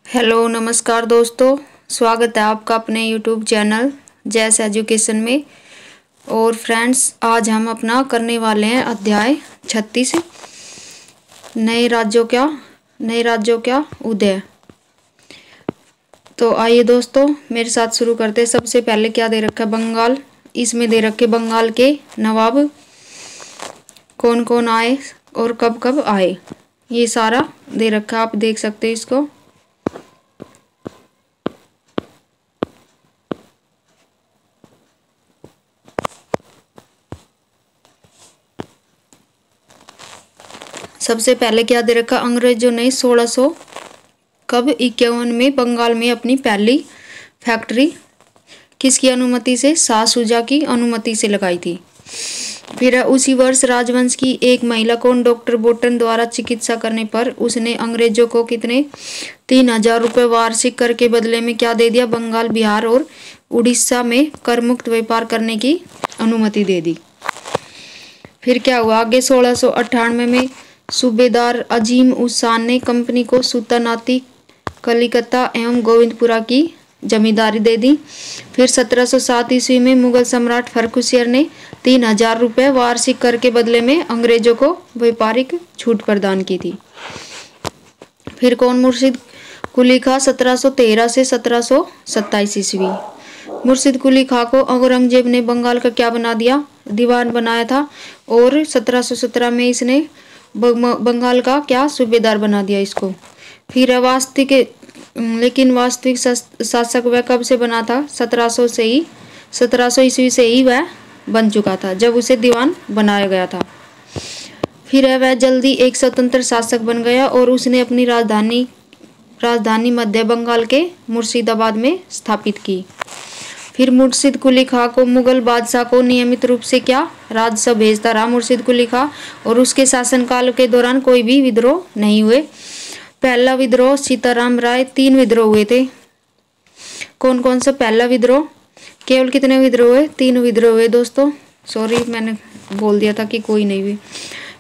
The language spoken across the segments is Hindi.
हेलो नमस्कार दोस्तों, स्वागत है आपका अपने यूट्यूब चैनल जैस एजुकेशन में। और फ्रेंड्स, आज हम अपना करने वाले हैं अध्याय 36 नए राज्यों का उदय। तो आइए दोस्तों मेरे साथ शुरू करते हैं। सबसे पहले क्या दे रखा है? बंगाल। इसमें दे रखे बंगाल के नवाब कौन कौन आए और कब कब आए, ये सारा दे रखा है। आप देख सकते हैं इसको। सबसे पहले क्या दे रखा? अंग्रेजों ने 1651 में बंगाल में अपनी पहली फैक्ट्री किसकी अनुमति से? शाह शुजा की अनुमति से लगाई थी। फिर उसी वर्ष राजवंश की एक महिला को डॉक्टर बोटन द्वारा चिकित्सा करने पर उसने अंग्रेजों को कितने 3000 रुपये वार्षिक कर के बदले में क्या दे दिया? बंगाल, बिहार और उड़ीसा में कर मुक्त व्यापार करने की अनुमति दे दी। फिर क्या हुआ आगे? 1698 में सूबेदार अजीम उस खान ने कंपनी को सुल्तानाती कलिकता एवं गोविंदपुरा की जमींदारी दे दी। फिर 1707 ईस्वी में मुगल सम्राट फर्रुखसियर ने 3000 रुपये वार्षिक कर के बदले में अंग्रेजों को व्यापारिक छूट प्रदान की थी। फिर कौन? मुर्शिद कुली खां 1713 से 1727 ईस्वी। मुर्शिद कुली खां को औरंगजेब ने बंगाल का क्या बना दिया? दीवान बनाया था। और 1717 में इसने बंगाल का क्या सूबेदार बना दिया इसको। फिर वास्तविक शासक वह कब से बना था? 1700 ईस्वी से ही वह बन चुका था, जब उसे दीवान बनाया गया था। फिर वह जल्दी एक स्वतंत्र शासक बन गया और उसने अपनी राजधानी मध्य बंगाल के मुर्शिदाबाद में स्थापित की। फिर मुर्शिद कुली खां को मुगल बादशाह को नियमित रूप से क्या राजस्व भेजता रहा मुर्शिद कुली खां, और उसके शासनकाल के दौरान कोई भी विद्रोह नहीं हुए। पहला विद्रोह सीताराम राय, 3 विद्रोह हुए थे। कौन कौन सा? पहला विद्रोह केवल कितने विद्रोह हुए? 3 विद्रोह हुए दोस्तों। सॉरी, मैंने बोल दिया था कि कोई नहीं हुए।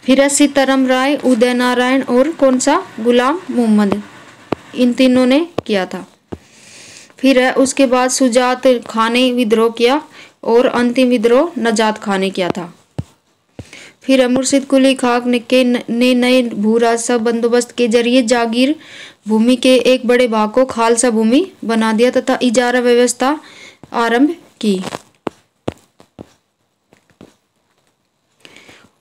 फिर सीताराम राय, उदय नारायण और कौन सा? गुलाम मोहम्मद, इन तीनों ने किया था। फिर उसके बाद सुजात खां ने विद्रोह किया और अंतिम विद्रोह नजात खां ने किया था। फिर मुर्शिद कुली खां ने नए भू राजस्व बंदोबस्त के जरिए जागीर भूमि के एक बड़े भाग को खालसा भूमि बना दिया तथा इजारा व्यवस्था आरंभ की।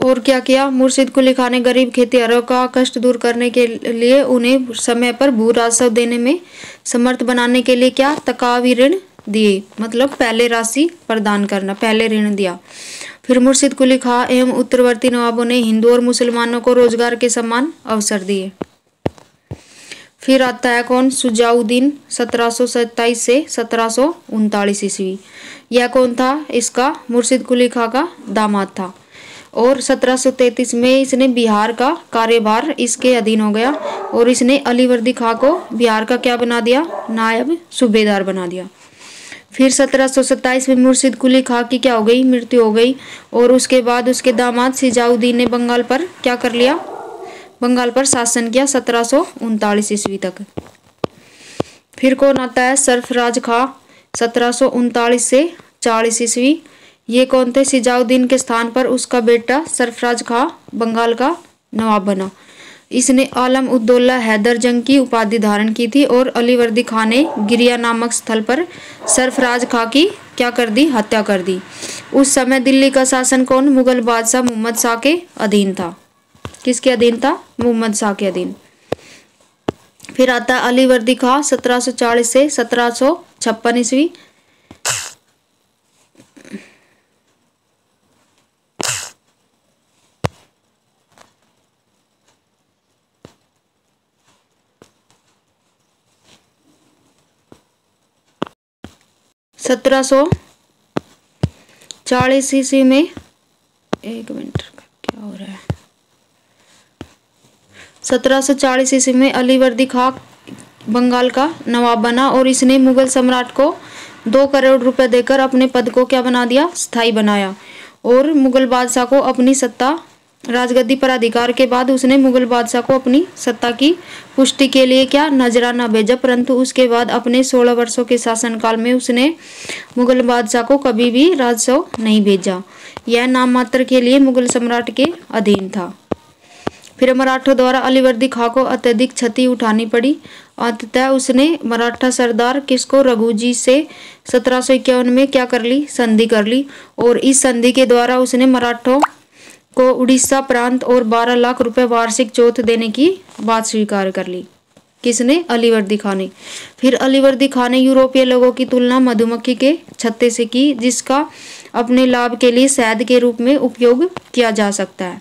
और क्या किया? मुर्शिद कुली खां ने गरीब खेतिहरों का कष्ट दूर करने के लिए उन्हें समय पर भू राजस्व देने में समर्थ बनाने के लिए क्या? तकावी ऋण दिए, मतलब पहले राशि प्रदान करना, पहले ऋण दिया। फिर मुर्शिद कुली खां एवं उत्तरवर्ती नवाबों ने हिंदू और मुसलमानों को रोजगार के समान अवसर दिए। फिर आता है कौन? शुजाउद्दीन 1727 से 1739 ईस्वी। यह कौन था? इसका मुर्शिद कुली खां का दामाद था। और 1733 में इसने बिहार का कार्यभार इसके अधीन हो गया और इसने अलीवर्दी खां को बिहार का क्या बना दिया? नायब सूबेदार बना दिया। फिर 1727 में मुर्शिद कुली खां की क्या हो गई? मृत्यु हो गई। और उसके बाद उसके दामाद सिजाउद्दीन ने बंगाल पर क्या कर लिया? बंगाल पर शासन किया 1739 ईस्वी तक। फिर कौन आता है? सरफराज खां 1739 से 40 ईस्वी। ये कौन थे? सिजाउद्दीन के स्थान पर उसका बेटा सरफराज खां बंगाल का नवाब बना। इसने आलम उद्दौला हैदर जंग की उपाधि धारण की थी और अलीवर्दी खां ने गिरिया नामक स्थल पर सरफराज खां की क्या कर दी? हत्या कर दी। उस समय दिल्ली का शासन कौन? मुगल बादशाह मोहम्मद शाह के अधीन था। किसके अधीन था? मोहम्मद शाह के अधीन। फिर आता अलीवर्दी खां 1740 से 1756 ईस्वी। सत्रह सौ 40 ईस्वी में, एक मिनट क्या हो रहा है? 1740 ईस्वी में अलीवर्दी खां बंगाल का नवाब बना और इसने मुगल सम्राट को 2 करोड़ रुपए देकर अपने पद को क्या बना दिया? स्थायी बनाया और मुगल बादशाह को अपनी सत्ता राजगद्दी पर अधिकार के बाद उसने मुगल बादशाह को अपनी सत्ता की पुष्टि के लिए क्या नजराना भेजा, परंतु उसके बाद अपने 16 वर्षों के शासनकाल में उसने मुगल बादशाह को कभी भी राजस्व नहीं भेजा। यह नाम मात्र के लिए मुगल सम्राट के अधीन था। फिर मराठों द्वारा अलीवर्दी खां को अत्यधिक क्षति उठानी पड़ी। अंततः उसने मराठा सरदार किसको रघुजी से 1751 में क्या कर ली, संधि कर ली, और इस संधि के द्वारा उसने मराठों को उड़ीसा प्रांत और 12 लाख रुपए वार्षिक चौथ देने की बात स्वीकार कर ली। किसने? अलीवर्दी खां ने। फिर अलीवर्दी खां ने यूरोपीय लोगों की तुलना मधुमक्खी के छत्ते से की, जिसका अपने लाभ के लिए शहद के रूप में उपयोग किया जा सकता है।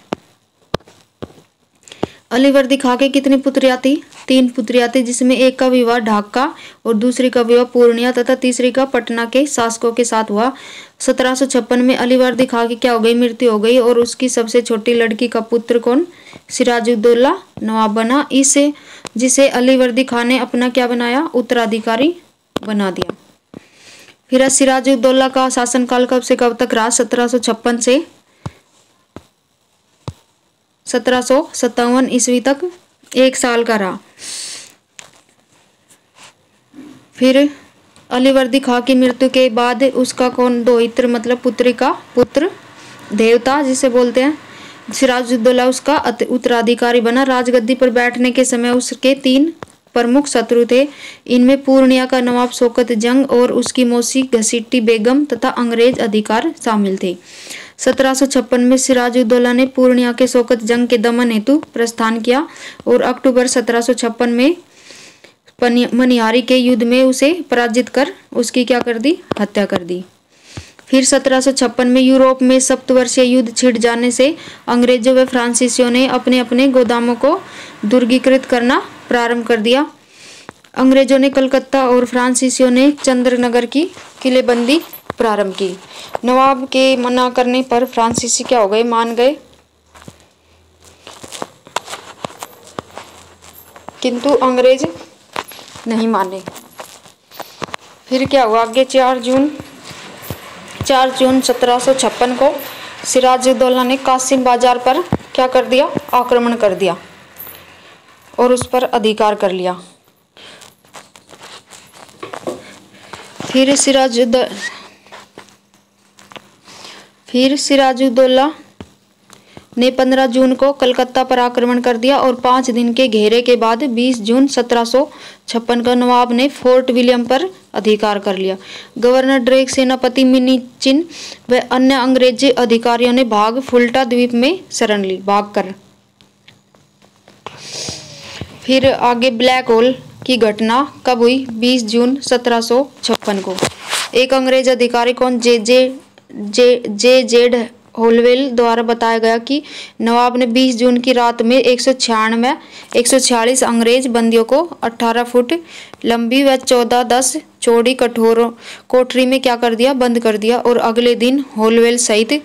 अलीवर्दी खां के कितनी पुत्रियां थी? 3 पुत्रियां थी, जिसमें एक का विवाह ढाका और दूसरी का विवाह पूर्णिया तथा तीसरी का पटना के शासकों के साथ हुआ। 1756 में अलीवर्दी खां की क्या हो गई? मृत्यु हो गई, और उसकी सबसे छोटी लड़की का पुत्र कौन? सिराजुद्दौला नवाब बना, इसे जिसे अलीवर्दी खां ने अपना क्या बनाया? उत्तराधिकारी बना दिया। फिर सिराजुद्दौला का शासनकाल कब से कब तक रहा? 1756 से 1757 ईस्वी तक 1 साल का रहा। फिर अलीवर्दी खां की मृत्यु के बाद उसका कौन दोहित्र मतलब पुत्री का पुत्र देवता जिसे बोलते हैं, सिराजुद्दौला उसका उत्तराधिकारी बना। राजगद्दी पर बैठने के समय उसके 3 प्रमुख शत्रु थे। इनमें पूर्णिया का नवाब शौकत जंग और उसकी मौसी घसीटी बेगम तथा अंग्रेज अधिकार शामिल थे। 1756 में सिराजुद्दौला ने पूर्णिया के शौकत जंग के दमन हेतु प्रस्थान किया और अक्टूबर 1756 में मनिहारी के युद्ध में उसे पराजित कर उसकी क्या कर दी? हत्या कर दी। फिर 1756 में यूरोप में सप्तवर्षीय युद्ध छिड़ जाने से अंग्रेजों व फ्रांसीसियों ने अपने अपने गोदामों को दुर्गीकृत करना प्रारंभ कर दिया। अंग्रेजों ने कलकत्ता और फ्रांसीसियों ने चंद्रनगर की किलेबंदी प्रारंभ की। नवाब के मना करने पर फ्रांसीसी क्या हो गए? मान गए, किंतु अंग्रेज नहीं माने। फिर क्या हुआ आगे? 4 जून 1756 को सिराजुद्दौला ने कासिम बाजार पर क्या कर दिया? आक्रमण कर दिया और उस पर अधिकार कर लिया। फिर सिराजुद्दौला ने 15 जून को कलकत्ता पर आक्रमण कर दिया और 5 दिन के घेरे के बाद 20 जून 1756 को नवाब ने फोर्ट विलियम पर अधिकार कर लिया। गवर्नर ड्रेक, सेनापति मिनीचिन व अन्य अंग्रेजी अधिकारियों ने फुल्टा द्वीप में शरण ली, भाग कर। फिर आगे ब्लैक होल की घटना कब हुई? 20 जून 1756 को। एक अंग्रेज अधिकारी कौन? जेड होलवेल द्वारा बताया गया कि नवाब ने 20 जून की रात में 146 अंग्रेज बंदियों को 18 फुट लंबी व 14-10 चौड़ी कोठरी में क्या कर दिया? बंद कर दिया, और अगले दिन होलवेल सहित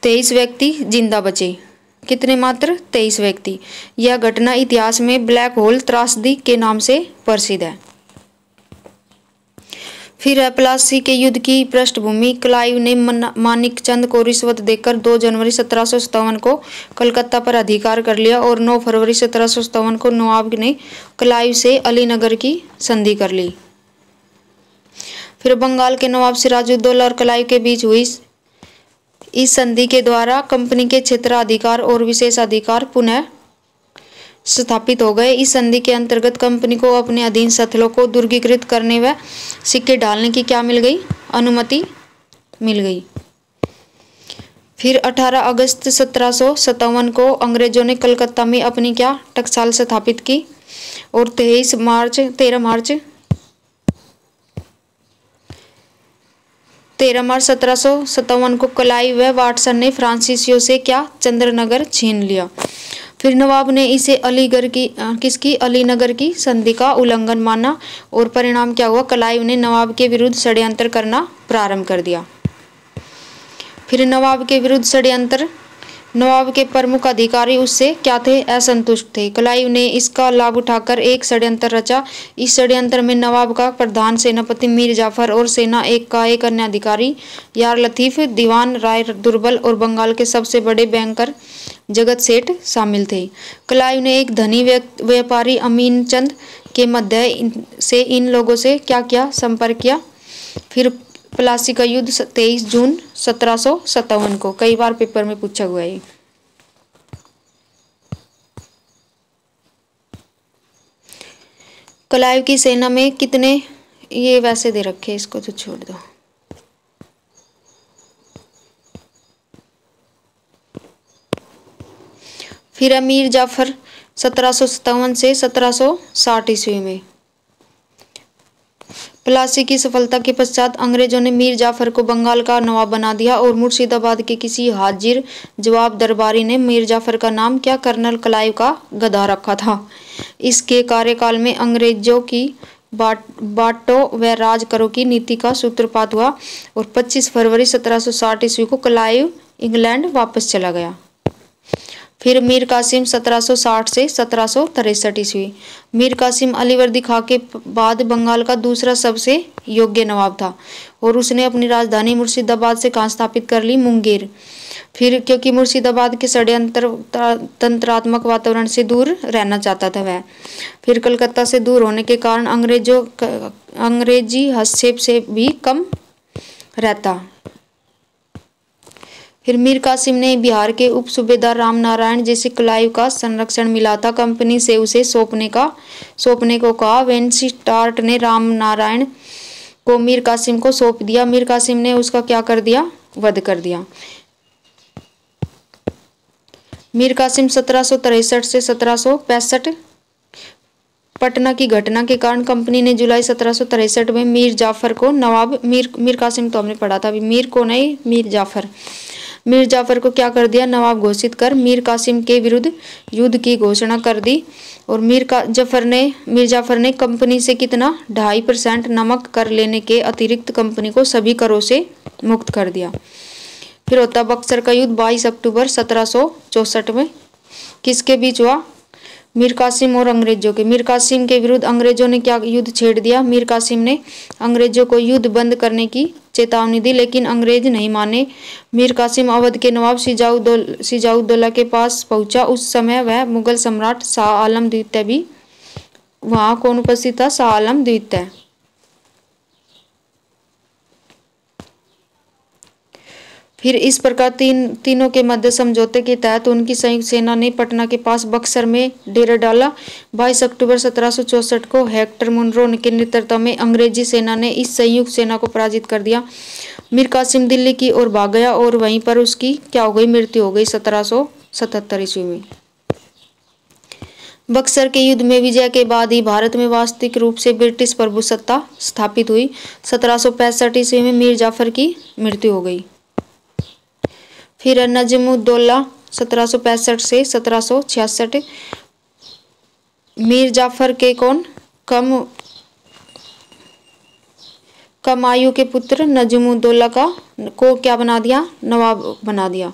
23 व्यक्ति जिंदा बचे। कितने? मात्र 23 व्यक्ति। यह घटना इतिहास में ब्लैक होल त्रासदी के नाम से प्रसिद्ध है। फिर प्लासी के युद्ध की पृष्ठभूमि। क्लाइव ने मानिकचंद को रिश्वत देकर 2 जनवरी 1757 को कलकत्ता पर अधिकार कर लिया और 9 फरवरी 1757 को नवाब ने क्लाइव से अलीनगर की संधि कर ली। फिर बंगाल के नवाब सिराजुद्दौला और क्लाइव के बीच हुई इस संधि के द्वारा कंपनी के क्षेत्राधिकार और विशेषाधिकार पुनः स्थापित हो गए। इस संधि के अंतर्गत कंपनी को अपने अधीन स्थलों को दुर्गीकृत करने व सिक्के डालने की क्या मिल गई? अनुमति मिल गई। फिर 18 अगस्त 1757 को अंग्रेजों ने कलकत्ता में अपनी क्या टकसाल स्थापित की और 13 मार्च 1757 को क्लाइव व वाटसन ने फ्रांसीसियों से क्या चंद्रनगर छीन लिया। फिर नवाब ने इसे अलीनगर की संधि का उल्लंघन माना और परिणाम क्या हुआ? क्लाइव ने नवाब के विरुद्ध षड्यंत्र करना प्रारंभ कर दिया। फिर नवाब के विरुद्ध षड्यंत्र, नवाब के प्रमुख अधिकारी उससे क्या थे? असंतुष्ट थे। क्लाइव ने इसका लाभ उठाकर एक षड्यंत्र रचा। इस षड्यंत्र में नवाब का प्रधान सेनापति मीर जाफर और सेना एक अन्य अधिकारी यार लतीफ, दीवान राय दुर्बल और बंगाल के सबसे बड़े बैंकर जगत सेठ शामिल थे। क्लाइव ने एक धनी व्यापारी अमीन चंद के मध्य से इन लोगों से क्या किया, संपर्क किया। फिर प्लासी का युद्ध 23 जून 1757 को, कई बार पेपर में पूछा हुआ है। क्लाइव की सेना में कितने, ये वैसे दे रखे, इसको तो छोड़ दो। फिर अमीर जाफर 1757 से 1760 ईस्वी में। प्लासी की सफलता के पश्चात अंग्रेजों ने मीर जाफर को बंगाल का नवाब बना दिया और मुर्शिदाबाद के किसी हाजिर जवाब दरबारी ने मीर जाफर का नाम क्या, कर्नल क्लाइव का गधा रखा था। इसके कार्यकाल में अंग्रेजों की बांटो व राज करो की नीति का सूत्रपात हुआ और 25 फरवरी 1760 ईस्वी को क्लाइव इंग्लैंड वापस चला गया। फिर मीर कासिम 1760 से 1763 ईस्वी। मीर कासिम अलीवर्दी खां के बाद बंगाल का दूसरा सबसे योग्य नवाब था और उसने अपनी राजधानी मुर्शिदाबाद से कहाँ स्थापित कर ली, मुंगेर। फिर क्योंकि मुर्शिदाबाद के षड्यंत्र तंत्रात्मक वातावरण से दूर रहना चाहता था वह। फिर कलकत्ता से दूर होने के कारण अंग्रेजी हस्तक्षेप से भी कम रहता। फिर मीर कासिम ने बिहार के उप सूबेदार राम नारायण जैसे क्लाइव का संरक्षण मिला था कंपनी से उसे सौंपने को कहा। वेनस्टार्ट ने राम नारायण को मीर कासिम को सौंप दिया। मीर कासिम ने उसका क्या कर दिया, वध कर दिया। मीर कासिम 1763 से 1765 पटना की घटना के कारण कंपनी ने जुलाई 1763 में मीर जाफर को नवाब, मीर कासिम तो हमने पढ़ा था, अभी मीर को नहीं, मीर जाफर को क्या कर दिया, नवाब घोषित कर मीर कासिम के विरुद्ध युद्ध की घोषणा कर दी। और मीर जाफर ने कंपनी से कितना 2.5% नमक कर लेने के अतिरिक्त कंपनी को सभी करों से मुक्त कर दिया। फिर होता बक्सर का युद्ध 22 अक्टूबर 1764 में। किसके बीच हुआ, मीर कासिम और अंग्रेजों के। मीर कासिम के विरुद्ध अंग्रेजों ने क्या युद्ध छेड़ दिया। मीर कासिम ने अंग्रेजों को युद्ध बंद करने की चेतावनी दी लेकिन अंग्रेज नहीं माने। मीर कासिम अवध के नवाब सिजाउद्दौला के पास पहुंचा। उस समय वह मुगल सम्राट शाह आलम द्वितीय भी वहां कौन उपस्थित था, शाह आलम द्वितीय। फिर इस प्रकार तीनों के मध्य समझौते के तहत उनकी संयुक्त सेना ने पटना के पास बक्सर में डेरा डाला। 22 अक्टूबर 1764 को हेक्टर मुनरो के नेतृत्व में अंग्रेजी सेना ने इस संयुक्त सेना को पराजित कर दिया। मीर कासिम दिल्ली की ओर भाग गया और वहीं पर उसकी क्या हो गई, मृत्यु हो गई 1777 ईस्वी में। बक्सर के युद्ध में विजय के बाद ही भारत में वास्तविक रूप से ब्रिटिश प्रभुसत्ता स्थापित हुई। 1765 ईस्वी में मीर जाफर की मृत्यु हो गई। फिर नजमुद्दौला 1765 से 1766। मीर जाफर के कम आयु के पुत्र नजमुद्दौला को क्या बना दिया, नवाब बना दिया।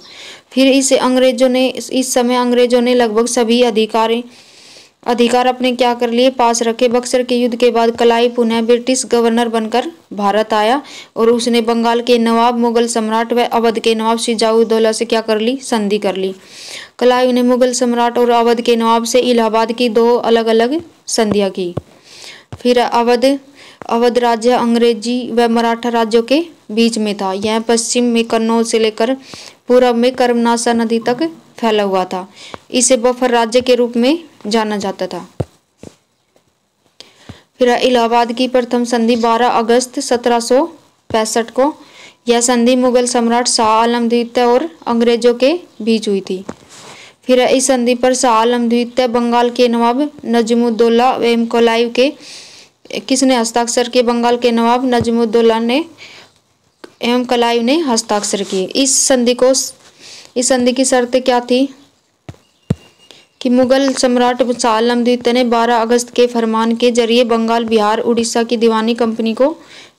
फिर इस समय अंग्रेजों ने लगभग सभी अधिकार अपने क्या कर लिए, पास रखे। बक्सर के युद्ध के बाद क्लाइव पुनः ब्रिटिश गवर्नर बनकर भारत आया और उसने बंगाल के नवाब, मुगल सम्राट व अवध के नवाब सिजाउद्दौला से क्या कर ली, संधि कर ली। क्लाइव ने मुगल सम्राट और अवध के नवाब से इलाहाबाद की 2 अलग अलग संधियां की। फिर अवध राज्य अंग्रेजी व मराठा राज्यों के बीच में था। यह पश्चिम में कन्नौज से लेकर पूर्व में कर्मनाशा नदी तक फैला हुआ था। इसे बफर राज्य के रूप में जाना जाता था। फिर इलाहाबाद की प्रथम संधि 12 अगस्त 1765 को। यह संधि मुगल सम्राट शाह आलम द्वितीय और अंग्रेजों के बीच हुई थी। फिर इस संधि पर शाह आलम द्वितीय, बंगाल के नवाब नजमुद्दौला एवं क्लाइव के किसने हस्ताक्षर किए, बंगाल के नवाब नजमुद्दौला ने एवं क्लाइव ने हस्ताक्षर किए। इस संधि की शर्तें क्या थी कि मुगल सम्राट शाह आलम द्वितीय ने 12 अगस्त के फरमान के जरिए बंगाल, बिहार, उड़ीसा की दीवानी कंपनी को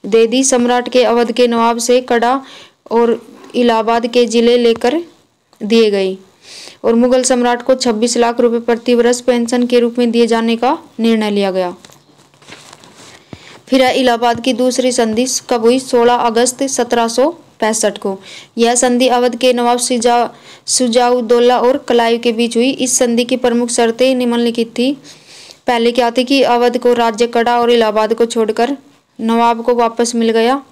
दे दी। सम्राट के अवध के नवाब से कड़ा और इलाहाबाद के जिले लेकर दिए गए और मुगल सम्राट को 26 लाख रुपए प्रति वर्ष पेंशन के रूप में दिए जाने का निर्णय लिया गया। फिर इलाहाबाद की दूसरी संधि कब हुई, 16 अगस्त 1765 को। यह संधि अवध के नवाब शुजाउद्दौला और कलायू के बीच हुई। इस संधि की प्रमुख शर्तें निम्नलिखित थी। पहले क्या थी कि अवध को राज्य कड़ा और इलाहाबाद को छोड़कर नवाब को वापस मिल गया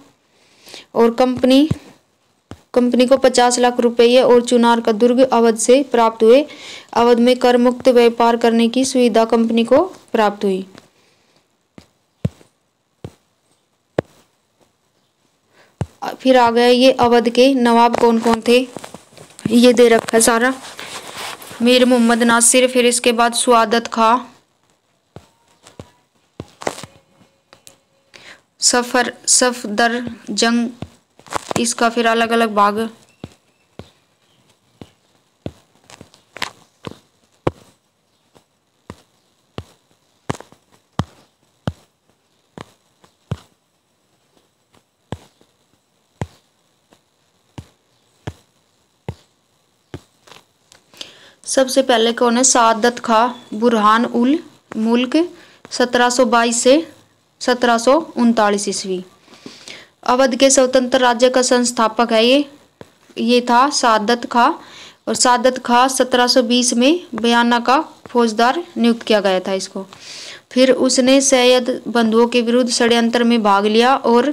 और कंपनी को 50 लाख रुपये और चुनार का दुर्ग अवध से प्राप्त हुए। अवध में कर मुक्त व्यापार करने की सुविधा कंपनी को प्राप्त हुई। फिर आ गया ये अवध के नवाब कौन कौन थे, ये दे रखा है सारा। मीर मोहम्मद नासिर, फिर इसके बाद सुआदत खां, सफदरजंग, इसका फिर अलग अलग भाग। सबसे पहले कौन है, सादत खां बुरहान उल मुल्क 1722 से 1739 ईस्वी। अवध के स्वतंत्र राज्य का संस्थापक है ये था सादत खां। और सादत खां 1720 में बयाना का फौजदार नियुक्त किया गया था इसको। फिर उसने सैयद बंधुओं के विरुद्ध षड्यंत्र में भाग लिया और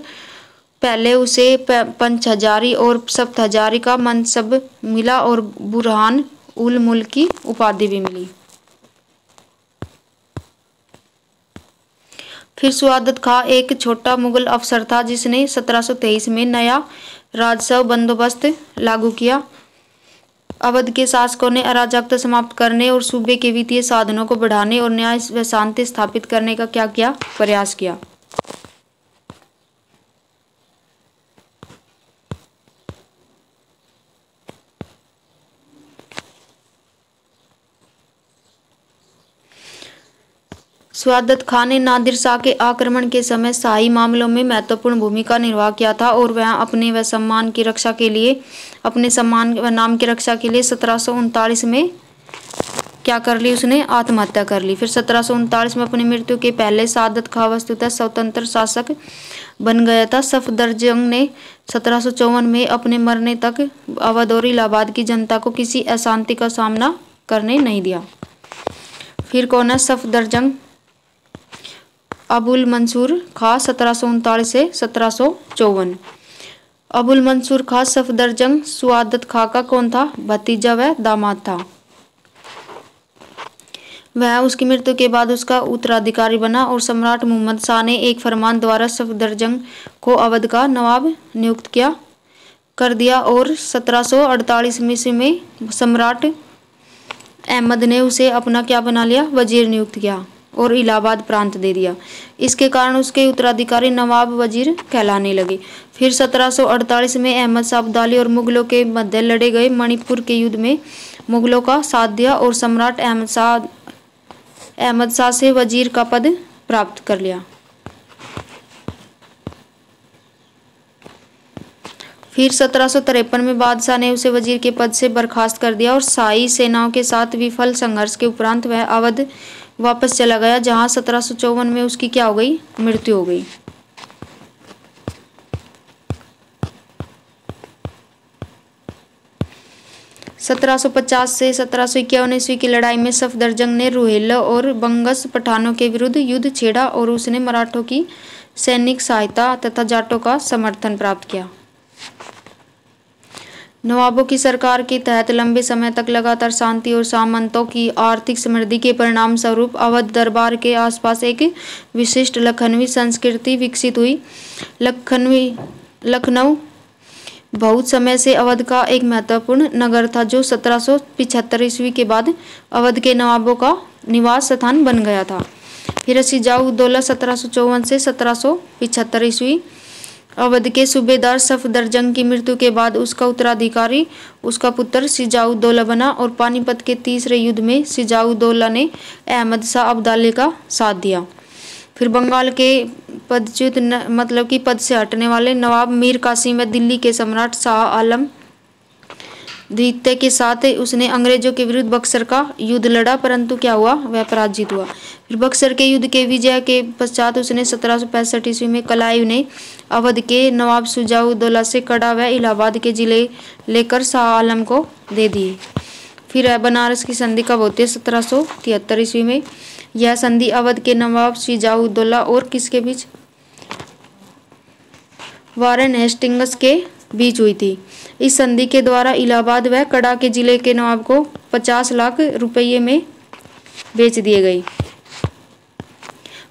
पहले उसे पंचहजारी और सप्तहजारी का मनसब मिला और बुरहान उल मुल्क की उपाधि भी मिली। फिर सुआदत खां एक छोटा मुगल अफसर था जिसने 1723 में नया राजस्व बंदोबस्त लागू किया। अवध के शासकों ने अराजकता समाप्त करने और सूबे के वित्तीय साधनों को बढ़ाने और न्याय व शांति स्थापित करने का क्या किया, प्रयास किया। सुआदत खां ने नादिर शाह के आक्रमण के समय शाही मामलों में महत्वपूर्ण भूमिका निर्वाह किया था और वह अपने व सम्मान की रक्षा के लिए, अपने सम्मान व नाम की रक्षा के लिए 1739 में क्या कर ली, उसने आत्महत्या कर ली। फिर 1739 में अपनी मृत्यु के पहले सादत खां वस्तुतः स्वतंत्र शासक बन गया था। सफदरजंग ने 1754 में अपने मरने तक अवध और इलाहाबाद की जनता को किसी अशांति का सामना करने नहीं दिया। फिर कौन है, सफदरजंग अबुल मंसूर खां 1739 से 1754। अबुल मंसूर खां सफदरजंग सुआदत खां का कौन था, भतीजा व दामाद था। वह उसकी मृत्यु के बाद उसका उत्तराधिकारी बना और सम्राट मोहम्मद शाह ने एक फरमान द्वारा सफदरजंग को अवध का नवाब नियुक्त कर दिया और 1748 ईस्वी में सम्राट अहमद ने उसे अपना क्या बना लिया, वजीर नियुक्त किया और इलाहाबाद प्रांत दे दिया। इसके कारण उसके उत्तराधिकारी नवाब वजीर कहलाने लगे। फिर 1748 में अहमद शाह अब्दाली और मुगलों के मध्य लड़े गए मणिपुर के युद्ध में मुगलों का साथ दिया और सम्राट अहमद शाह से वजीर का पद प्राप्त कर लिया। फिर 1753 में बादशाह ने उसे वजीर के पद से बर्खास्त कर दिया और शाही सेनाओं के साथ विफल संघर्ष के उपरांत वह अवध वापस चला गया, जहां 1754 में उसकी क्या हो गई, मृत्यु हो गई। सत्रह सौ 50 से 1751 ईस्वी की लड़ाई में सफदरजंग ने रुहेला और बंगस पठानों के विरुद्ध युद्ध छेड़ा और उसने मराठों की सैनिक सहायता तथा जाटों का समर्थन प्राप्त किया। नवाबों की सरकार के तहत लंबे समय तक लगातार शांति और सामंतों की आर्थिक समृद्धि के परिणाम स्वरूप अवध दरबार के आसपास एक विशिष्ट लखनवी संस्कृति विकसित हुई। लखनऊ बहुत समय से अवध का एक महत्वपूर्ण नगर था जो 1775 ईस्वी के बाद अवध के नवाबों का निवास स्थान बन गया था। फिर शुजाउद्दौला 1754 से 1775 ईस्वी अवध के सूबेदार सफदरजंग की मृत्यु के बाद उसका उत्तराधिकारी उसका पुत्र शुजाउद्दौला बना और पानीपत के तीसरे युद्ध में शुजाउद्दौला ने अहमद शाह अब्दाली का साथ दिया। फिर बंगाल के पदच्युत मतलब कि पद से हटने वाले नवाब मीर कासिम व दिल्ली के सम्राट शाह आलम द्वितीय के साथ उसने अंग्रेजों के विरुद्ध बक्सर का युद्ध लड़ा, परंतु क्या हुआ, वह पराजित हुआ। फिर बक्सर के युद्ध के विजय के पश्चात उसने 1765 ईस्वी में कलाइव ने अवध के नवाब शुजाउद्दौला से कड़ा व इलाहाबाद के जिले लेकर शाह आलम को दे दिए। फिर बनारस की संधि कब होती है? 1773 ईस्वी में। यह संधि अवध के नवाब शुजाउद्दौला और किसके बीच? वारेन हेस्टिंग्स के बीच हुई थी। इस संधि के द्वारा इलाहाबाद व कड़ा के जिले के नवाब को 50 लाख रुपये में बेच दिए गए।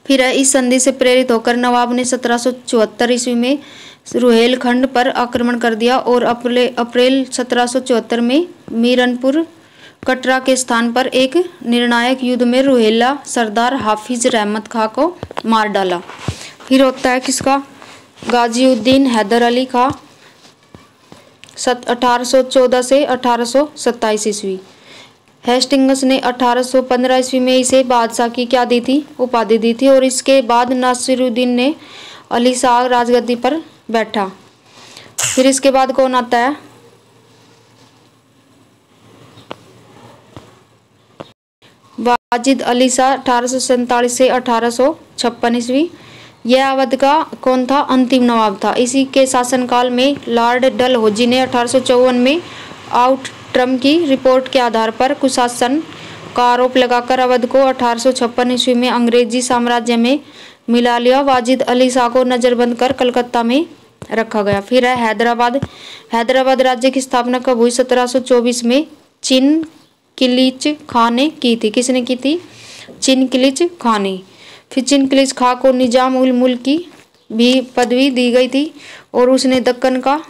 फिर इस संधि से प्रेरित होकर नवाब ने 1774 ईस्वी में रुहेलखंड पर आक्रमण कर दिया और अप्रैल 1774 में मीरनपुर कटरा के स्थान पर एक निर्णायक युद्ध में रुहेला सरदार हाफिज रहमत खां को मार डाला। फिर होता है किसका? गाजीउद्दीन हैदर अली खां 1814 से 1827 ईस्वी। हेस्टिंग्स ने 1815 ईस्वी में इसे बादशाह की क्या दी थी? उपाधि दी थी। और इसके बाद नासिरुद्दीन ने अली शाह राजगद्दी पर बैठा। फिर इसके बाद कौन आता है? वाजिद अली शाह 1847 से 1856 ईस्वी। यह अवध का कौन था? अंतिम नवाब था। इसी के शासनकाल में लॉर्ड डलहौजी ने 1854 में आउटरम की रिपोर्ट के आधार पर कुशासन का आरोप लगाकर अवध को 1856 ईस्वी में अंग्रेजी साम्राज्य में मिला लिया। वाजिद अली शाह को नजरबंद कर कलकत्ता में रखा गया। फिर है हैदराबाद। हैदराबाद राज्य की स्थापना कब हुई? 1724 में चिनकिलिच खां ने की थी। किसने की थी? चिनकिलिच खां ने। फिर चिनकिलिच खां को निजाम उल मुल्क की भी पदवी दी गई थी और उसने दक्कन का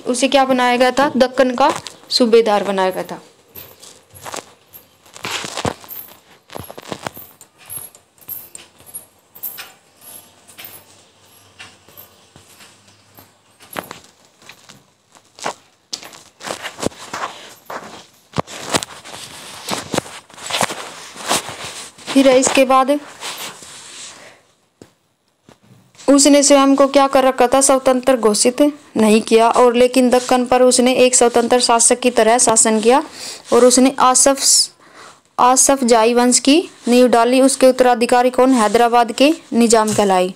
उसे क्या बनाया गया था? दक्कन का सूबेदार बनाया गया था। फिर इसके बाद उसने स्वयं को क्या कर रखा था? स्वतंत्र घोषित नहीं किया और लेकिन दक्कन पर उसने एक स्वतंत्र शासक की तरह शासन किया और उसने आसफ जाही वंश की नींव डाली। उसके उत्तराधिकारी कौन? हैदराबाद के निजाम कहलाए।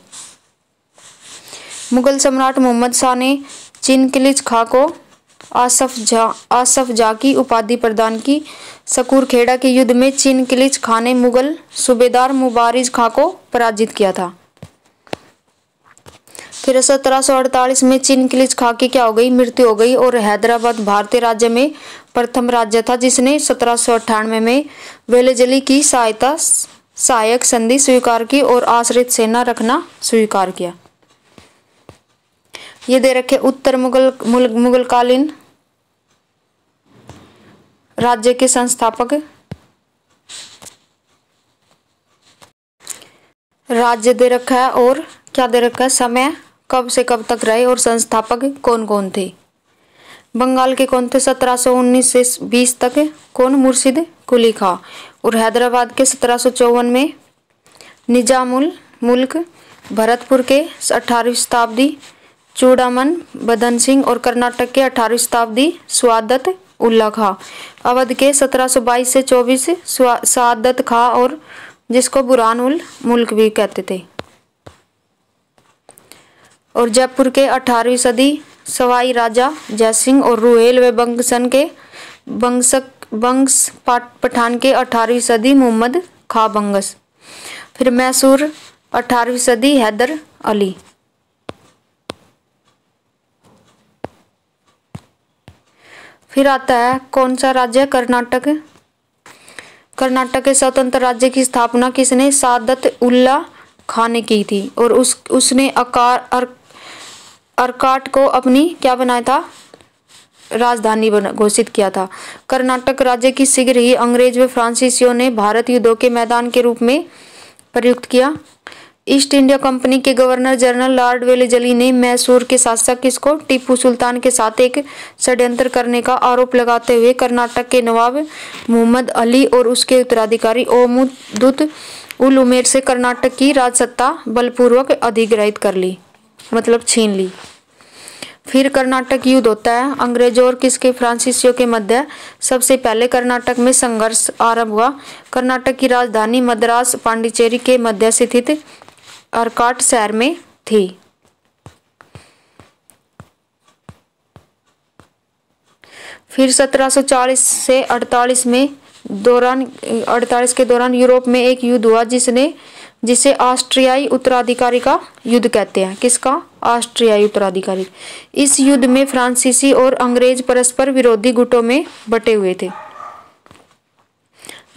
मुगल सम्राट मोहम्मद शाह ने चिनकिलिच खां को आसफ जाह की उपाधि प्रदान की। सकूर खेड़ा के युद्ध में चिनकिलिच खां ने मुगल सूबेदार मुबारिज खां को पराजित किया था। फिर 1748 में चिनकिलिच खां की क्या हो गई? मृत्यु हो गई और हैदराबाद भारतीय राज्य में प्रथम राज्य था जिसने 1798 में वेलेजली की सहायक संधि स्वीकार की और आश्रित सेना रखना स्वीकार किया। ये दे रखे उत्तर मुगलकालीन राज्य के संस्थापक। राज्य दे रखा है और क्या दे रखा है? समय कब से कब तक रहे और संस्थापक कौन कौन थे? बंगाल के कौन थे? 1719 से 20 तक कौन? मुर्शिद कुली खां। और हैदराबाद के 1754 में निजामुल मुल्क। भरतपुर के 18वीं शताब्दी चूड़ामन बदन सिंह और कर्नाटक के 18वीं शताब्दी स्वादत उल्ला खां। अवध के 1722 से 24 सादत खां और जिसको बुरहान उल मुल्क भी कहते थे। और जयपुर के 18वीं सदी सवाई राजा जयसिंह और रुहेल व बंगसन के बंश पठान के 18वीं सदी मोहम्मद खां बंगस। फिर मैसूर 18वीं सदी हैदर अली। फिर आता है कौन सा राज्य? कर्नाटक। कर्नाटक के स्वतंत्र राज्य की स्थापना किसने? सादत उल्ला खां ने की थी और उसने अर्काट को अपनी क्या बनाया था? राजधानी घोषित किया था। कर्नाटक राज्य की शीघ्र ही अंग्रेज व फ्रांसीसियों ने भारत युद्धों के मैदान के रूप में प्रयुक्त किया। ईस्ट इंडिया कंपनी के गवर्नर जनरल लॉर्ड वेलेजली ने मैसूर के शासक किसको? टीपू सुल्तान के साथ एक षड्यंत्र करने का आरोप लगाते हुए कर्नाटक के नवाब मोहम्मद अली और उसके उत्तराधिकारी ओमुद्दुत उल उमेर से कर्नाटक की राजसत्ता बलपूर्वक अधिग्रहित कर ली, मतलब छीन ली। फिर कर्नाटक युद्ध होता है अंग्रेजों और किसके फ्रांसीसियों के मध्य। सबसे पहले कर्नाटक में संघर्ष आरंभ हुआ। कर्नाटक की राजधानी मद्रास पांडिचेरी के मध्य स्थित अर्काट शहर में थी। फिर 1740 से 48 के दौरान यूरोप में एक युद्ध हुआ जिसे ऑस्ट्रियाई उत्तराधिकारी का युद्ध कहते हैं। किसका? ऑस्ट्रियाई उत्तराधिकारी। इस युद्ध में फ्रांसीसी और अंग्रेज परस्पर विरोधी गुटों में बटे हुए थे।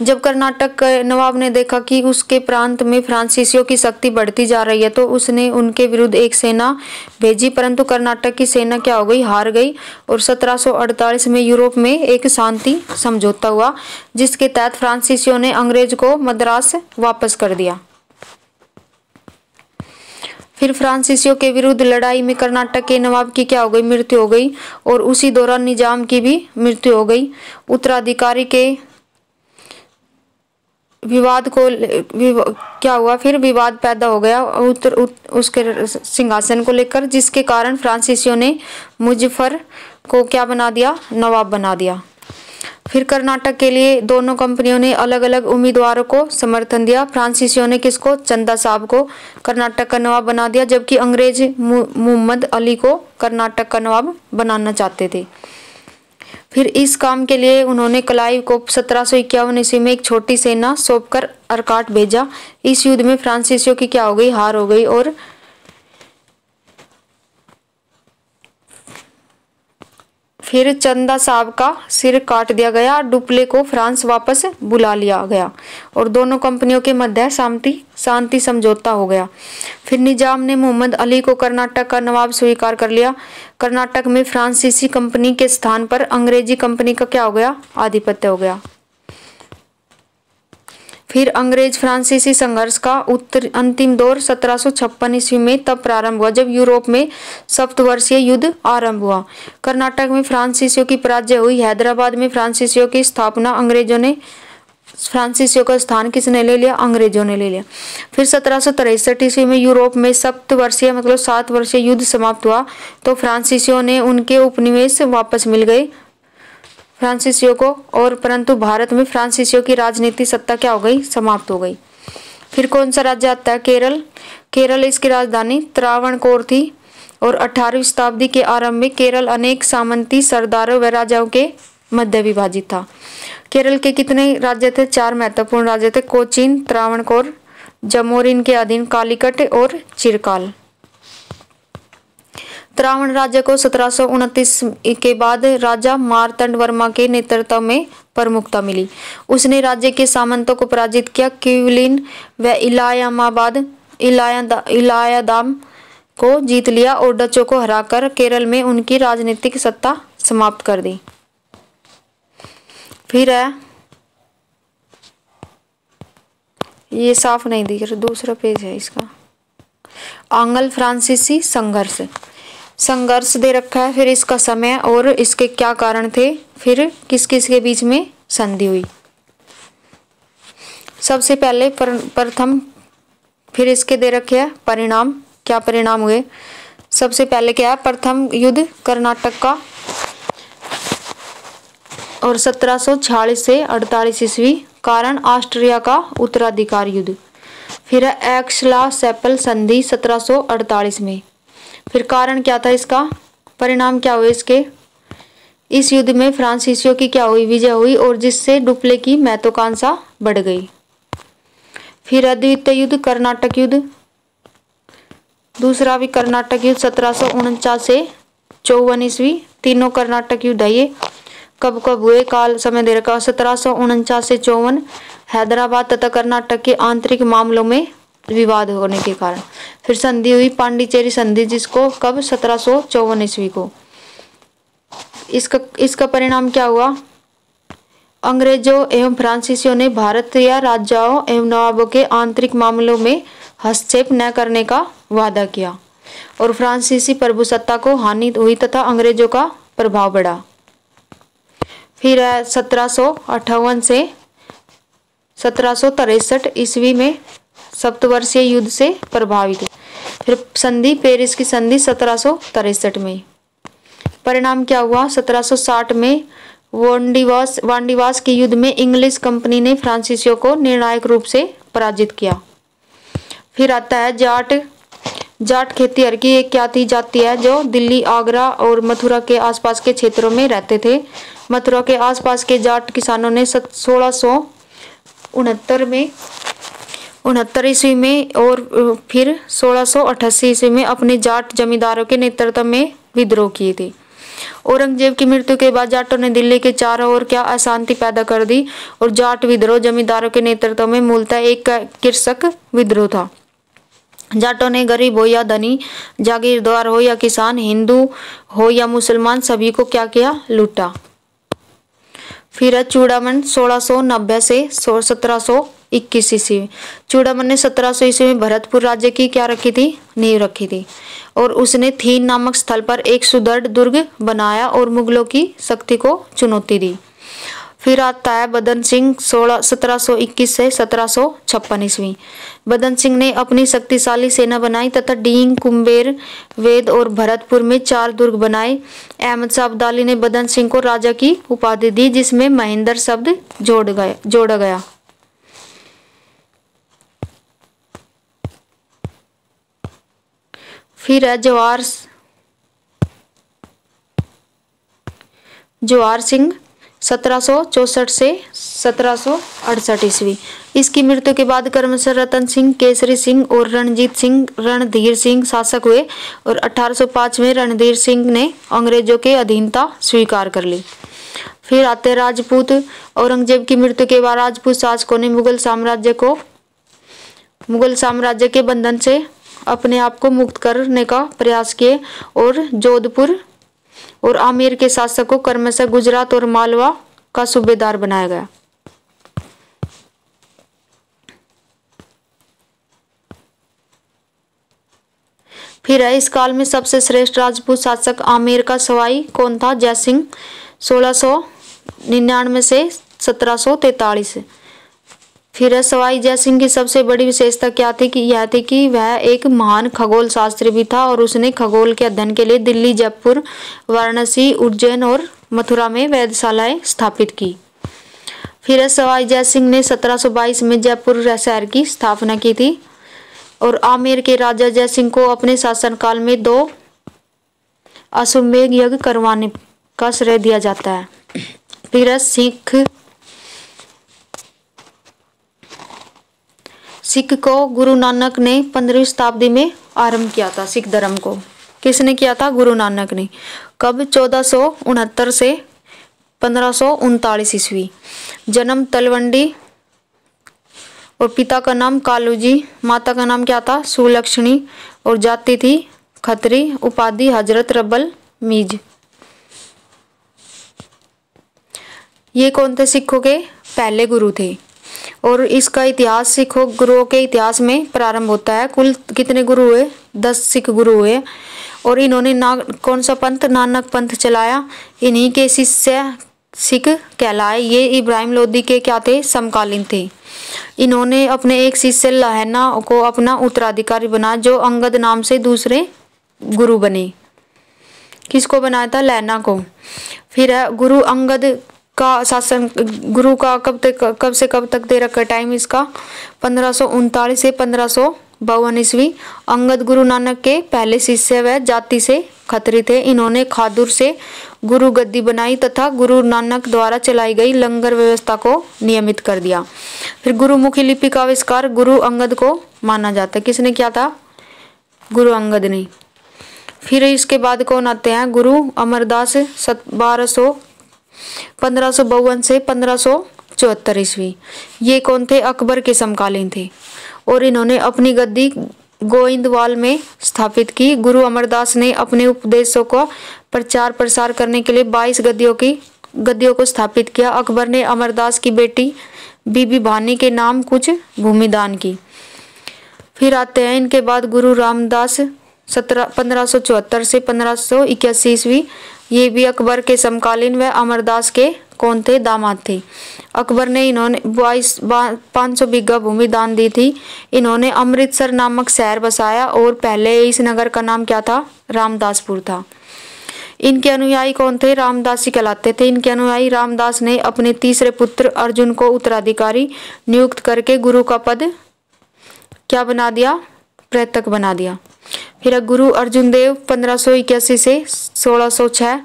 जब कर्नाटक के नवाब ने देखा कि उसके प्रांत में फ्रांसीसियों की शक्ति बढ़ती जा रही है तो उसने उनके विरुद्ध एक सेना भेजी, परंतु कर्नाटक की सेना क्या हो गई? हार गई। और 1748 में यूरोप में एक शांति समझौता हुआ जिसके तहत फ्रांसीसियों ने अंग्रेज को मद्रास वापस कर दिया। फिर फ्रांसीसियों के विरुद्ध लड़ाई में कर्नाटक के नवाब की क्या हो गई? मृत्यु हो गई। और उसी दौरान निजाम की भी मृत्यु हो गई। उत्तराधिकारी के विवाद को क्या हुआ? फिर विवाद पैदा हो गया उसके सिंहासन को लेकर, जिसके कारण फ्रांसीसियों ने मुजफ्फर को क्या बना दिया? नवाब बना दिया। फिर कर्नाटक के लिए दोनों कंपनियों ने अलग अलग उम्मीदवारों को समर्थन दिया। फ्रांसीसियों ने किसको? चंदा साहब को कर्नाटक का नवाब बना दिया, जबकि अंग्रेज मुहम्मद अली को कर्नाटक का नवाब बनाना चाहते थे। फिर इस काम के लिए उन्होंने क्लाइव को 1751 ईस्वी में एक छोटी सेना सौंपकर अर्काट भेजा। इस युद्ध में फ्रांसीसियों की क्या हो गई? हार हो गई और फिर चंदा साहब का सिर काट दिया गया। डुप्ले को फ्रांस वापस बुला लिया गया और दोनों कंपनियों के मध्य शांति समझौता हो गया। फिर निजाम ने मोहम्मद अली को कर्नाटक का नवाब स्वीकार कर लिया। कर्नाटक में फ्रांसीसी कंपनी के स्थान पर अंग्रेजी कंपनी का क्या हो गया? आधिपत्य हो गया। फिर अंग्रेज फ्रांसीसी संघर्ष का अंतिम दौर 1756 ईस्वी में तब प्रारंभ हुआ जब यूरोप में सप्तवर्षीय युद्ध आरंभ हुआ। कर्नाटक में फ्रांसीसियों की पराजय हुई। हैदराबाद में फ्रांसीसियों की स्थापना फ्रांसीसियों का स्थान किसने ले लिया? अंग्रेजों ने ले लिया। फिर 1763 ईस्वी में यूरोप में सप्तवर्षीय मतलब 7 वर्षीय युद्ध समाप्त हुआ तो फ्रांसीसियों ने उनके उपनिवेश वापस मिल गए फ्रांसीसियों को, और परंतु भारत में फ्रांसीसियों की राजनीतिक सत्ता क्या हो गई? समाप्त हो गई। फिर कौन सा राज्य आता है? केरल। केरल इसकी राजधानी त्रावणकोर थी और 18वीं शताब्दी के आरंभ में केरल अनेक सामंती सरदारों व राजाओं के मध्य विभाजित था। केरल के कितने राज्य थे? 4 महत्वपूर्ण राज्य थे। कोचीन, त्रावणकोर, जमोरिन के अधीन कालीकट और चिरकाल। त्रावण राज्य को 1729 के बाद राजा मार्तंड वर्मा के नेतृत्व में प्रमुखता मिली। उसने राज्य के सामंतों को पराजित किया। क्विलिन व इलायादाम को जीत लिया और डचों को हराकर केरल में उनकी राजनीतिक सत्ता समाप्त कर दी। फिर है ये साफ नहीं दिख रहा, दूसरा पेज है इसका। आंग्ल फ्रांसीसी संघर्ष दे रखा है। फिर इसका समय और इसके क्या कारण थे। फिर किस किस के बीच में संधि हुई। सबसे पहले प्रथम, फिर इसके दे रखे हैं परिणाम, क्या परिणाम हुए। सबसे पहले क्या है? प्रथम युद्ध कर्नाटक का और 1746 से 48 ईस्वी। कारण ऑस्ट्रिया का उत्तराधिकार युद्ध। फिर है एक्सला-सेपल संधि 1748 में। फिर कारण क्या था इसका? परिणाम क्या हुए इसके? इस युद्ध में फ्रांसीसियों की क्या हुई? विजय हुई और जिससे डुप्ले की महत्वाकांक्षा बढ़ गई। फिर द्वितीय युद्ध कर्नाटक युद्ध। दूसरा भी कर्नाटक युद्ध 1749 से 54 ईस्वी। तीनों कर्नाटक युद्ध है ये। कब कब हुए? काल समय दे रखा 1749 से 54। हैदराबाद तथा कर्नाटक के आंतरिक मामलों में विवाद होने के कारण। फिर संधि हुई पांडिचेरी संधि, जिसको कब? 1754 ईस्वी को। इसका परिणाम क्या हुआ? अंग्रेजों एवं फ्रांसीसियों ने भारत या राजाओं एवं नवाबों के आंतरिक मामलों में हस्तक्षेप न करने का वादा किया और फ्रांसीसी प्रभुसत्ता को हानि हुई तथा अंग्रेजों का प्रभाव बढ़ा। फिर 1758 से 1763 ईस्वी में सप्तवर्षीय युद्ध से प्रभावित। फिर संधि पेरिस की संधि 1763 में। परिणाम क्या हुआ? 1760 में वांडीवास के युद्ध में इंग्लिश कंपनी ने फ्रांसीसियों को निर्णायक रूप से पराजित किया। फिर आता है जाट खेतिहर की एक क्या थी जाति है जो दिल्ली, आगरा और मथुरा के आसपास के क्षेत्रों में रहते थे। मथुरा के आसपास के जाट किसानों ने 1669 ईस्वी में और फिर 1688 ईस्वी में अपने जाट जमींदारों के नेतृत्व में विद्रोह किए थे। औरंगजेब की मृत्यु के बाद जाटों ने दिल्ली के चारों ओर क्या अशांति पैदा कर दी और जाट विद्रोह जमींदारों के नेतृत्व में मूलतः एक कृषक विद्रोह था। जाटों ने गरीब हो या धनी, जागीरदार हो या किसान, हिंदू हो या मुसलमान, सभी को क्या किया? लूटा। फिर है चूड़ामन 1690 से 1721 ईस्वी। चूड़ामन ने 1700 ईस्वी में भरतपुर राज्य की क्या रखी थी? नींव रखी थी और उसने थीन नामक स्थल पर एक सुदृढ़ दुर्ग बनाया और मुगलों की शक्ति को चुनौती दी। फिर आता है बदन सिंह 1721 से 1756 ईस्वी। बदन सिंह ने अपनी शक्तिशाली सेना बनाई तथा डींग, कुंबेर, वेद और भरतपुर में 4 दुर्ग बनाए। अहमद शाह अब्दाली ने बदन सिंह को राजा की उपाधि दी जिसमें महेंद्र शब्द जोड़ा गया। फिर है जवाहर सिंह 1764 से 1768 ईस्वी। इसकी मृत्यु के बाद क्रमशः रतन सिंह, केसरी सिंह और रणजीत सिंह, रणधीर सिंह शासक हुए और 1805 में रणधीर सिंह ने अंग्रेजों के अधीनता स्वीकार कर ली। फिर आते राजपूत। औरंगजेब की मृत्यु के बाद राजपूत शासकों ने मुगल साम्राज्य के बंधन से अपने आप को मुक्त करने का प्रयास किए और जोधपुर और आमेर के शासक को क्रमशः गुजरात और मालवा का सूबेदार बनाया गया। फिर है इस काल में सबसे श्रेष्ठ राजपूत शासक आमेर का सवाई कौन था? जयसिंह 1699 से 1743। फिर है सवाई जयसिंह की सबसे बड़ी विशेषता क्या थी? यह थी कि वह एक महान खगोल शास्त्री भी था और उसने खगोल के अध्ययन के लिए दिल्ली, जयपुर, वाराणसी, उज्जैन और मथुरा में वेधशालाएं स्थापित की। फिर है सवाई जयसिंह ने 1722 में जयपुर शहर की स्थापना की थी और आमेर के राजा जयसिंह को अपने शासनकाल में 2 अश्वमेध यज्ञ करवाने का श्रेय दिया जाता है। फिर है सिख को गुरु नानक ने 15वीं शताब्दी में आरंभ किया था। सिख धर्म को किसने किया था? गुरु नानक ने। कब? 1469 से 1539 ईस्वी। जन्म तलवंडी और पिता का नाम कालू जी, माता का नाम क्या था? सुलक्षणी और जाति थी खत्री, उपाधि हजरत रब्बल मीज। ये कौन थे? सिखों के पहले गुरु थे और इसका इतिहास सिखों गुरुओं के इतिहास में प्रारंभ होता है। कुल कितने गुरु हुए? 10 सिख गुरु हुए और इन्होंने कौन सा पंथ? नानक पंथ चलाया। इन्हीं के शिष्य सिख कहलाए। ये इब्राहिम लोदी के क्या थे? समकालीन थे। इन्होंने अपने एक शिष्य लहना को अपना उत्तराधिकारी बनाया जो अंगद नाम से दूसरे गुरु बने। किसको बनाया था? लहना को। फिर है गुरु अंगद का शासन। गुरु का कब से कब तक दे रखा टाइम इसका? 1539 से 1552 ईस्वी। अंगद गुरु नानक के पहले शिष्य व जाति से खत्री थे। इन्होंने खादुर से गुरु गद्दी बनाई तथा गुरु नानक द्वारा चलाई गई लंगर व्यवस्था को नियमित कर दिया। फिर गुरुमुखी लिपि का आविष्कार गुरु अंगद को माना जाता है। किसने किया था? गुरु अंगद ने। फिर इसके बाद कौन आते हैं? गुरु अमरदास 1552 से 1574 ईस्वी। ये कौन थे? अकबर के समकालीन थे और इन्होंने अपनी गद्दी गोइंदवाल में स्थापित की। गुरु अमरदास ने अपने उपदेशों का प्रचार प्रसार करने के लिए 22 गद्दियों को स्थापित किया। अकबर ने अमरदास की बेटी बीबी भानी के नाम कुछ भूमि दान की। फिर आते हैं इनके बाद गुरु रामदास 1574 से 1581 ईस्वी। ये भी अकबर के समकालीन व अमरदास के कौन थे? दामाद थे। अकबर ने इन्होंने 500 बीघा भूमि दान दी थी। इन्होंने अमृतसर नामक शहर बसाया और पहले इस नगर का नाम क्या था? रामदासपुर था। इनके अनुयायी कौन थे? रामदासी कहलाते थे। इनके अनुयायी रामदास ने अपने तीसरे पुत्र अर्जुन को उत्तराधिकारी नियुक्त करके गुरु का पद क्या बना दिया? प्रतक बना दिया। फिर गुरु अर्जुन देव 1581 से 1606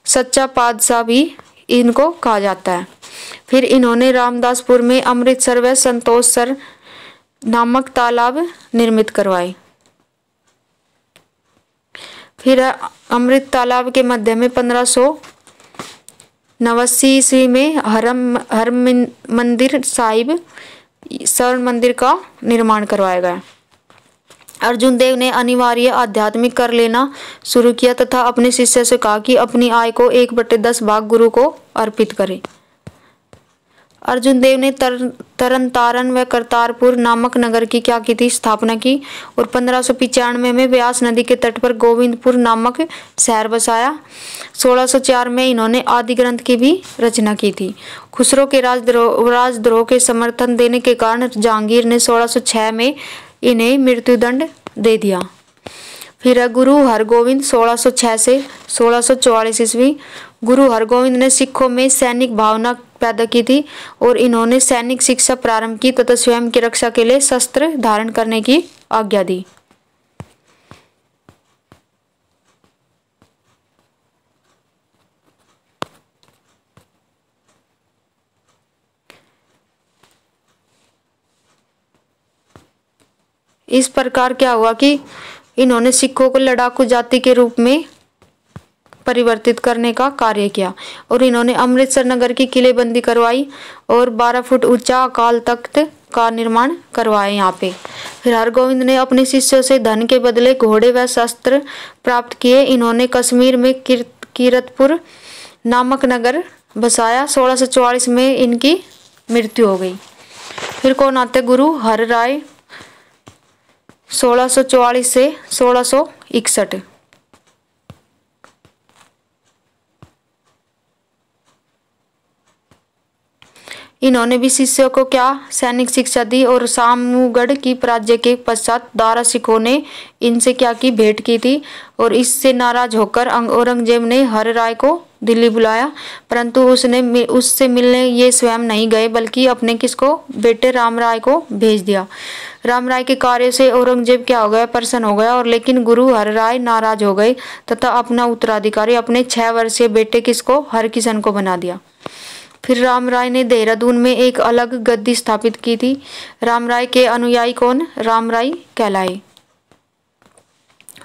सच्चा पातशाह भी इनको कहा जाता है। फिर इन्होंने रामदासपुर में अमृतसर व संतोषसर नामक तालाब निर्मित करवाए। फिर अमृत तालाब के मध्य में 1589 ईस्वी में हर मंदिर साहिब स्वर्ण मंदिर का निर्माण करवाया गया। अर्जुन देव ने अनिवार्य आध्यात्मिक कर लेना शुरू किया तथा अपने शिष्य से कहा कि अपनी आय को 1/10 भाग गुरु को अर्पित करे। अर्जुन देव ने तरन तारण व करतारपुर नामक नगर की क्या की थी? स्थापना की। और 1595 में व्यास नदी के तट पर गोविंदपुर नामक शहर बसाया। 1604 में इन्होंने आदि ग्रंथ की भी रचना की थी। खुसरो के राजद्रोह के समर्थन देने के कारण जहांगीर ने 1606 में इन्हें मृत्युदंड दे दिया। फिर गुरु हरगोविंद 1606 से 1644 ईस्वी। गुरु हरगोविंद ने सिखों में सैनिक भावना पैदा की थी और इन्होंने सैनिक शिक्षा प्रारंभ की तथा स्वयं की रक्षा के लिए शस्त्र धारण करने की आज्ञा दी। इस प्रकार क्या हुआ कि इन्होंने सिखों को लड़ाकू जाति के रूप में परिवर्तित करने का कार्य किया और इन्होंने अमृतसर नगर की किलेबंदी करवाई और 12 फुट ऊंचा अकाल तख्त का निर्माण करवाया यहाँ पे। फिर हरगोविंद ने अपने शिष्यों से धन के बदले घोड़े व शस्त्र प्राप्त किए। इन्होंने कश्मीर में कीरतपुर नामक नगर बसाया। 1644 में इनकी मृत्यु हो गई। फिर कौन आते? गुरु हर राय 1644 से 1661। इन्होंने भी शिष्यों को क्या सैनिक शिक्षा दी और सामूगढ़ की पराजय के पश्चात दारा सिखों ने इनसे क्या की भेंट की थी और इससे नाराज होकर औरंगजेब ने हर राय को दिल्ली बुलाया, परंतु उससे मिलने ये स्वयं नहीं गए बल्कि अपने किसको? बेटे राम राय को भेज दिया। राम राय के कार्य से औरंगजेब क्या हो गया? प्रसन्न हो गया और लेकिन गुरु हर राय नाराज हो गए तथा अपना उत्तराधिकारी अपने 6 वर्षीय बेटे किसको? हरकिशन को बना दिया। फिर राम राय ने देहरादून में एक अलग गद्दी स्थापित की थी। राम राय के अनुयायी कौन? राम राय कहलाए।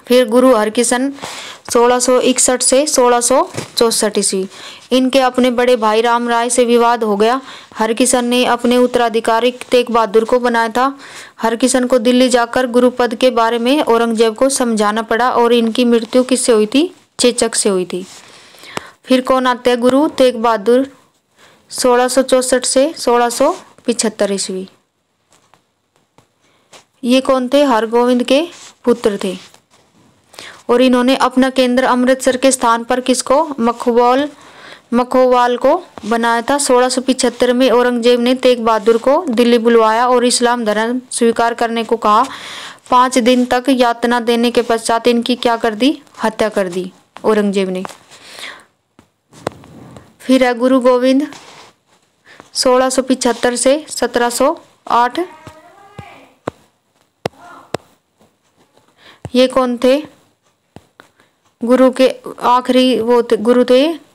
फिर गुरु हरकिशन 1661 से 1664 ईस्वी। इनके अपने बड़े भाई राम राय से विवाद हो गया। हरकिशन ने अपने उत्तराधिकारी तेग बहादुर को बनाया था। हरकिशन को दिल्ली जाकर गुरुपद के बारे में औरंगजेब को समझाना पड़ा और इनकी मृत्यु किससे हुई थी? चेचक से हुई थी। फिर कौन आते हैं? गुरु तेग बहादुर 1664 से 1675 ईस्वी। ये कौन थे? हरगोविंद के पुत्र थे और इन्होंने अपना केंद्र अमृतसर के स्थान पर किसको? मखोवाल को बनाया था। 1675 में औरंगजेब ने तेग बहादुर को दिल्ली बुलवाया और इस्लाम धर्म स्वीकार करने को कहा। 5 दिन तक यातना देने के पश्चात इनकी क्या कर दी? हत्या कर दी औरंगजेब ने। फिर है गुरु गोविंद 1675 से 1708। ये कौन थे? गुरु के आखिरी गुरु थे।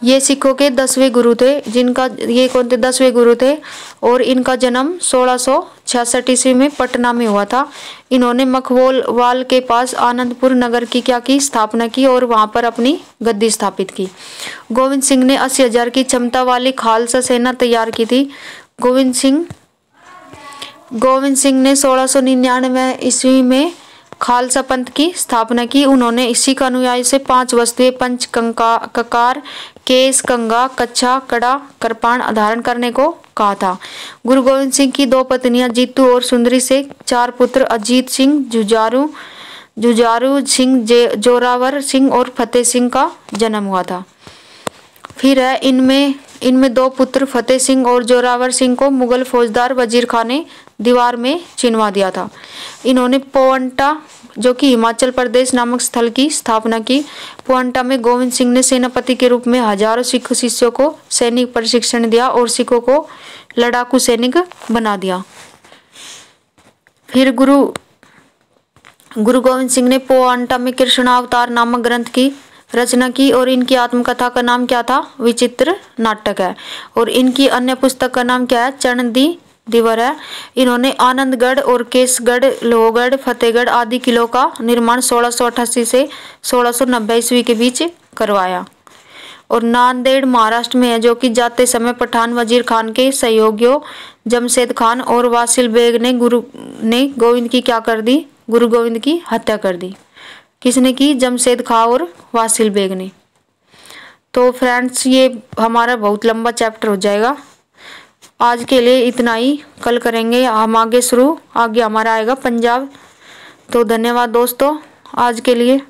ये सिखों के 10वें गुरु थे। ये कौन थे? 10वें गुरु थे और इनका जन्म 1666 ईस्वी में पटना में हुआ था। इन्होंने मखवाल के पास आनंदपुर नगर की क्या की? स्थापना की और वहां पर अपनी गद्दी स्थापित की। गोविंद सिंह ने 80,000 की क्षमता वाली खालसा सेना तैयार की थी। गोविंद सिंह ने 1699 ईस्वी में खालसा पंथ की स्थापना की। उन्होंने इसी का अनुयायी से 5 वस्तुएं पंच ककार, केस, कंगा, कच्छा, कड़ा, कृपाण धारण करने को कहा था। गुरु गोविंद सिंह की 2 पत्नियां जीतू और सुंदरी से 4 पुत्र अजीत सिंह, जुझारू सिंह, जोरावर सिंह और फतेह सिंह का जन्म हुआ था। फिर है इनमें दो पुत्र फतेह सिंह और जोरावर सिंह को मुगल फौजदार वजीर खान ने दीवार में चिनवा दिया था। इन्होंने पोअंटा जो कि हिमाचल प्रदेश नामक स्थल की स्थापना की। पोअंटा में गोविंद सिंह ने सेनापति के रूप में हजारों सिख शिष्यों को सैनिक प्रशिक्षण दिया और सिखों को लड़ाकू सैनिक बना दिया। फिर गुरु गोविंद सिंह ने पोअंटा में कृष्णावतार नामक ग्रंथ की रचना की और इनकी आत्मकथा का नाम क्या था? विचित्र नाटक है। और इनकी अन्य पुस्तक का नाम क्या है? चरणदी दिवर है। इन्होंने आनंदगढ़ और केसगढ़, लोहगढ़, फतेहगढ़ आदि किलों का निर्माण 1688 से 1690 ईस्वी के बीच करवाया। और नांदेड़ महाराष्ट्र में है, जो कि जाते समय पठान वजीर खान के सहयोगियों जमशेद खान और वासिल बेग ने गोविंद की क्या कर दी? गुरु गोविंद की हत्या कर दी। किसने की? जमशेद खां और वासिल बेग ने। तो फ्रेंड्स, ये हमारा बहुत लंबा चैप्टर हो जाएगा। आज के लिए इतना ही, कल करेंगे हम आगे शुरू। आगे हमारा आएगा पंजाब। तो धन्यवाद दोस्तों आज के लिए।